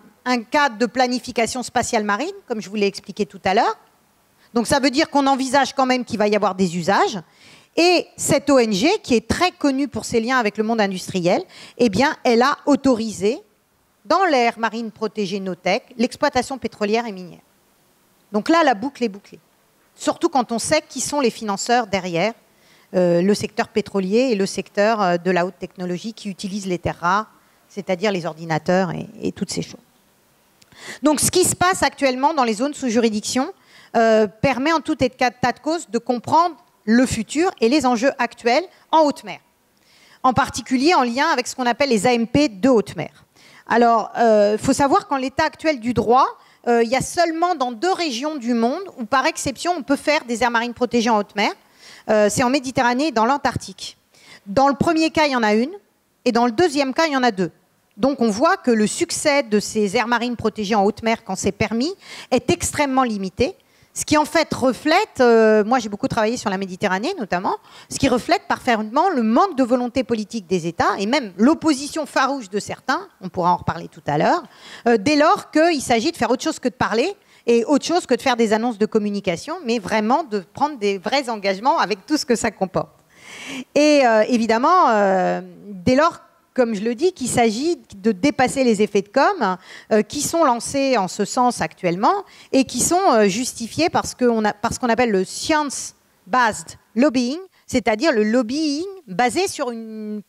cadre de planification spatiale marine, comme je vous l'ai expliqué tout à l'heure. Donc ça veut dire qu'on envisage quand même qu'il va y avoir des usages. Et cette ONG, qui est très connue pour ses liens avec le monde industriel, eh bien, elle a autorisé, dans l'aire marine protégée NOTEC, l'exploitation pétrolière et minière. Donc là, la boucle est bouclée. Surtout quand on sait qui sont les financeurs derrière le secteur pétrolier et le secteur de la haute technologie qui utilisent les terres rares, c'est-à-dire les ordinateurs et toutes ces choses. Donc ce qui se passe actuellement dans les zones sous juridiction permet en tout état de cause de comprendre le futur et les enjeux actuels en haute mer. En particulier en lien avec ce qu'on appelle les AMP de haute mer. Alors, il faut savoir qu'en l'état actuel du droit, il y a seulement dans 2 régions du monde où, par exception, on peut faire des aires marines protégées en haute mer. C'est en Méditerranée et dans l'Antarctique. Dans le premier cas, il y en a une, et dans le deuxième cas, il y en a 2. Donc on voit que le succès de ces aires marines protégées en haute mer, quand c'est permis, est extrêmement limité. Ce qui en fait reflète, moi j'ai beaucoup travaillé sur la Méditerranée notamment, ce qui reflète parfaitement le manque de volonté politique des États et même l'opposition farouche de certains, on pourra en reparler tout à l'heure, dès lors qu'il s'agit de faire autre chose que de parler et autre chose que de faire des annonces de communication, mais vraiment de prendre des vrais engagements avec tout ce que ça comporte. Et évidemment, dès lors, comme je le dis, qu'il s'agit de dépasser les effets de com qui sont lancés en ce sens actuellement et qui sont justifiés par ce qu'on appelle le science-based lobbying, c'est-à-dire le lobbying basé sur une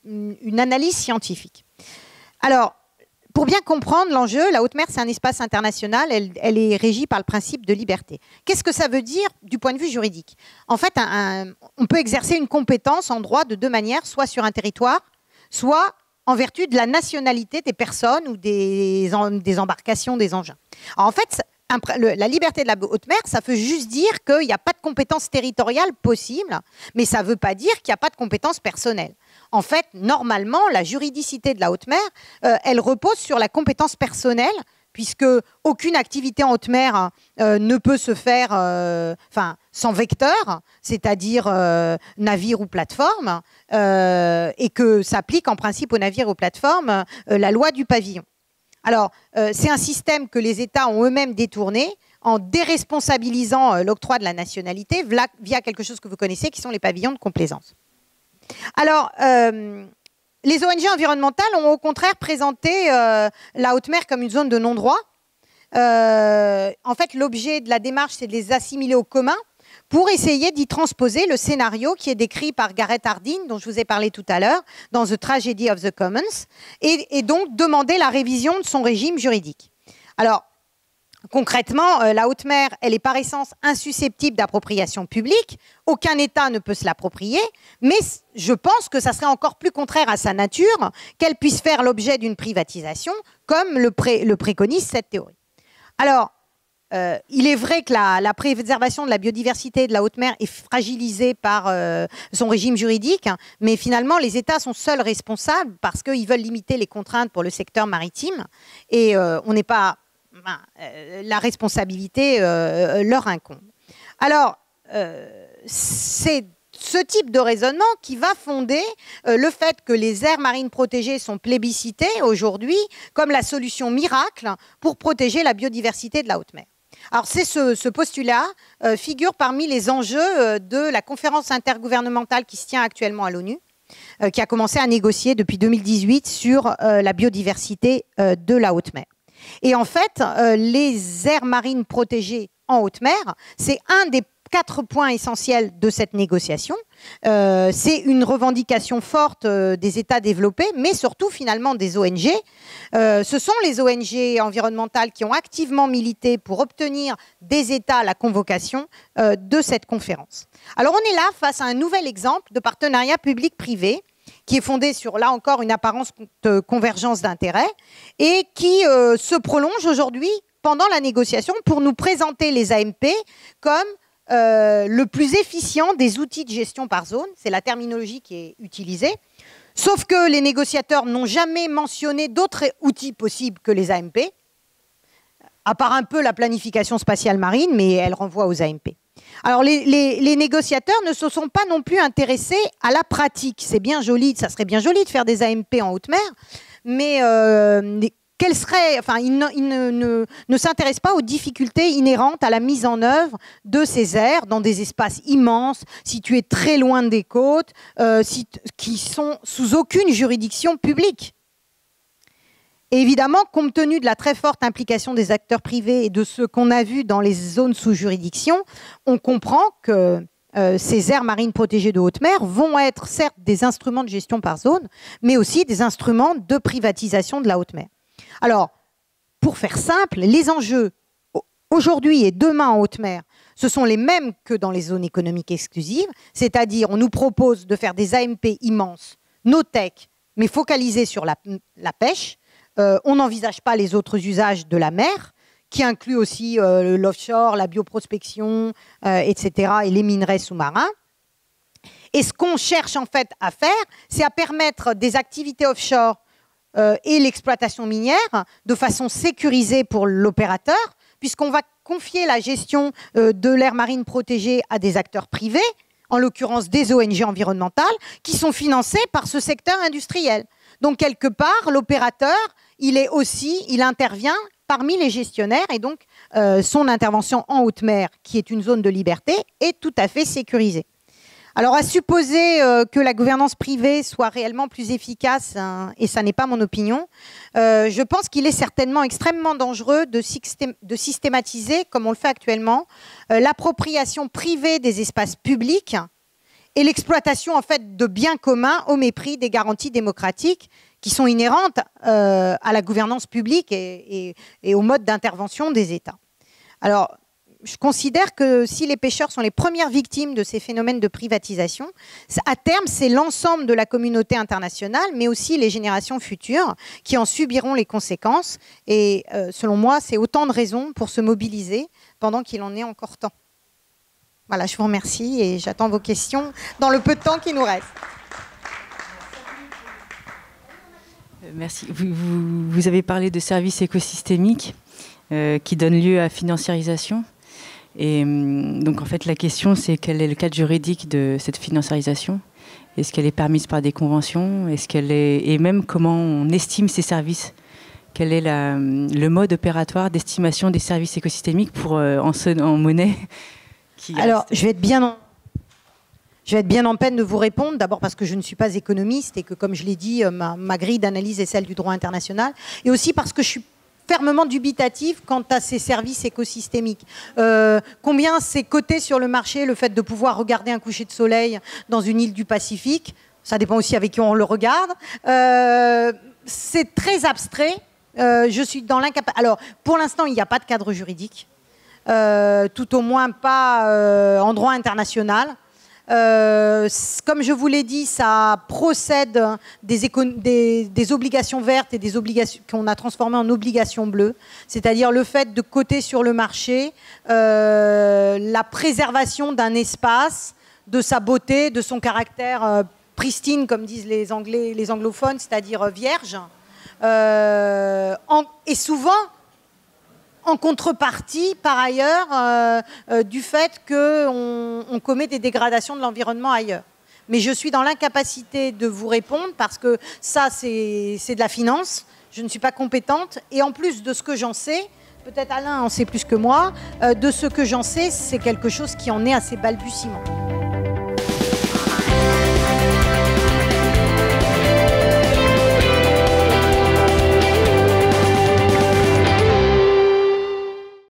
analyse scientifique. Alors, pour bien comprendre l'enjeu, la haute mer, c'est un espace international, elle est régie par le principe de liberté. Qu'est-ce que ça veut dire du point de vue juridique? En fait, on peut exercer une compétence en droit de 2 manières, soit sur un territoire, soit en vertu de la nationalité des personnes ou des embarcations, des engins. Alors en fait, la liberté de la haute mer, ça veut juste dire qu'il n'y a pas de compétence territoriale possible, mais ça ne veut pas dire qu'il n'y a pas de compétence personnelle. En fait, normalement, la juridicité de la haute mer, elle repose sur la compétence personnelle, puisque aucune activité en haute mer ne peut se faire sans vecteur, c'est-à-dire navire ou plateforme, et que s'applique en principe aux navires et aux plateformes la loi du pavillon. Alors, c'est un système que les États ont eux-mêmes détourné en déresponsabilisant l'octroi de la nationalité via quelque chose que vous connaissez, qui sont les pavillons de complaisance. Alors, les ONG environnementales ont au contraire présenté la haute mer comme une zone de non-droit. En fait, l'objet de la démarche, c'est de les assimiler au commun pour essayer d'y transposer le scénario qui est décrit par Gareth Hardin, dont je vous ai parlé tout à l'heure, dans The Tragedy of the Commons, et donc demander la révision de son régime juridique. Alors, concrètement, la haute mer, elle est par essence insusceptible d'appropriation publique. Aucun État ne peut se l'approprier, mais je pense que ça serait encore plus contraire à sa nature qu'elle puisse faire l'objet d'une privatisation, comme le préconise cette théorie. Alors, il est vrai que la préservation de la biodiversité de la haute mer est fragilisée par son régime juridique, mais finalement, les États sont seuls responsables parce qu'ils veulent limiter les contraintes pour le secteur maritime, et on n'est pas... la responsabilité leur incombe. Alors, c'est ce type de raisonnement qui va fonder le fait que les aires marines protégées sont plébiscitées aujourd'hui comme la solution miracle pour protéger la biodiversité de la haute mer. Alors, ce postulat figure parmi les enjeux de la conférence intergouvernementale qui se tient actuellement à l'ONU, qui a commencé à négocier depuis 2018 sur la biodiversité de la haute mer. Et en fait, les aires marines protégées en haute mer, c'est un des 4 points essentiels de cette négociation. C'est une revendication forte des États développés, mais surtout finalement des ONG. Ce sont les ONG environnementales qui ont activement milité pour obtenir des États la convocation de cette conférence. Alors on est là face à un nouvel exemple de partenariat public-privé qui est fondée sur, là encore, une apparence de convergence d'intérêts, et qui se prolonge aujourd'hui pendant la négociation pour nous présenter les AMP comme le plus efficient des outils de gestion par zone. C'est la terminologie qui est utilisée. Sauf que les négociateurs n'ont jamais mentionné d'autres outils possibles que les AMP, à part un peu la planification spatiale marine, mais elle renvoie aux AMP. Alors les négociateurs ne se sont pas non plus intéressés à la pratique. C'est bien joli, ça serait bien joli de faire des AMP en haute mer, mais ils ne s'intéressent pas aux difficultés inhérentes à la mise en œuvre de ces aires dans des espaces immenses, situés très loin des côtes, qui sont sous aucune juridiction publique. Et évidemment, compte tenu de la très forte implication des acteurs privés et de ce qu'on a vu dans les zones sous juridiction, on comprend que ces aires marines protégées de haute mer vont être certes des instruments de gestion par zone, mais aussi des instruments de privatisation de la haute mer. Alors, pour faire simple, les enjeux aujourd'hui et demain en haute mer, ce sont les mêmes que dans les zones économiques exclusives, c'est-à-dire on nous propose de faire des AMP immenses, no-tech, mais focalisés sur la pêche. On n'envisage pas les autres usages de la mer, qui incluent aussi l'offshore, la bioprospection, etc., et les minerais sous-marins. Et ce qu'on cherche en fait à faire, c'est à permettre des activités offshore et l'exploitation minière de façon sécurisée pour l'opérateur, puisqu'on va confier la gestion de l'aire marine protégée à des acteurs privés, en l'occurrence des ONG environnementales, qui sont financés par ce secteur industriel. Donc, quelque part, l'opérateur, il intervient parmi les gestionnaires, et donc son intervention en haute mer, qui est une zone de liberté, est tout à fait sécurisée. Alors, à supposer que la gouvernance privée soit réellement plus efficace, hein, et ça n'est pas mon opinion, je pense qu'il est certainement extrêmement dangereux de systématiser, comme on le fait actuellement, l'appropriation privée des espaces publics et l'exploitation en fait de biens communs au mépris des garanties démocratiques qui sont inhérentes à la gouvernance publique et au mode d'intervention des États. Alors, je considère que si les pêcheurs sont les premières victimes de ces phénomènes de privatisation, à terme, c'est l'ensemble de la communauté internationale, mais aussi les générations futures qui en subiront les conséquences. Et selon moi, c'est autant de raisons pour se mobiliser pendant qu'il en est encore temps. Voilà, je vous remercie et j'attends vos questions dans le peu de temps qui nous reste. Merci. Vous avez parlé de services écosystémiques qui donnent lieu à financiarisation. Et donc, en fait, la question, c'est quel est le cadre juridique de cette financiarisation? Est-ce qu'elle est permise par des conventions? Et même comment on estime ces services? Quel est le mode opératoire d'estimation des services écosystémiques en monnaie Alors, je vais être bien en peine de vous répondre, d'abord parce que je ne suis pas économiste et que, comme je l'ai dit, ma grille d'analyse est celle du droit international, et aussi parce que je suis fermement dubitatif quant à ces services écosystémiques. Combien c'est coté sur le marché, le fait de pouvoir regarder un coucher de soleil dans une île du Pacifique? Ça dépend aussi avec qui on le regarde. C'est très abstrait. Je suis dans l'incapacité. Alors, pour l'instant, il n'y a pas de cadre juridique. Tout au moins pas en droit international. Comme je vous l'ai dit, ça procède des obligations vertes et des obligations qu'on a transformées en obligations bleues, c'est-à-dire le fait de coter sur le marché la préservation d'un espace, de sa beauté, de son caractère pristine, comme disent les anglophones, c'est-à-dire vierge, et souvent en contrepartie, par ailleurs, du fait qu'on commet des dégradations de l'environnement ailleurs. Mais je suis dans l'incapacité de vous répondre parce que ça, c'est de la finance. Je ne suis pas compétente. Et en plus de ce que j'en sais, peut-être Alain en sait plus que moi, de ce que j'en sais, c'est quelque chose qui en est assez balbutiement.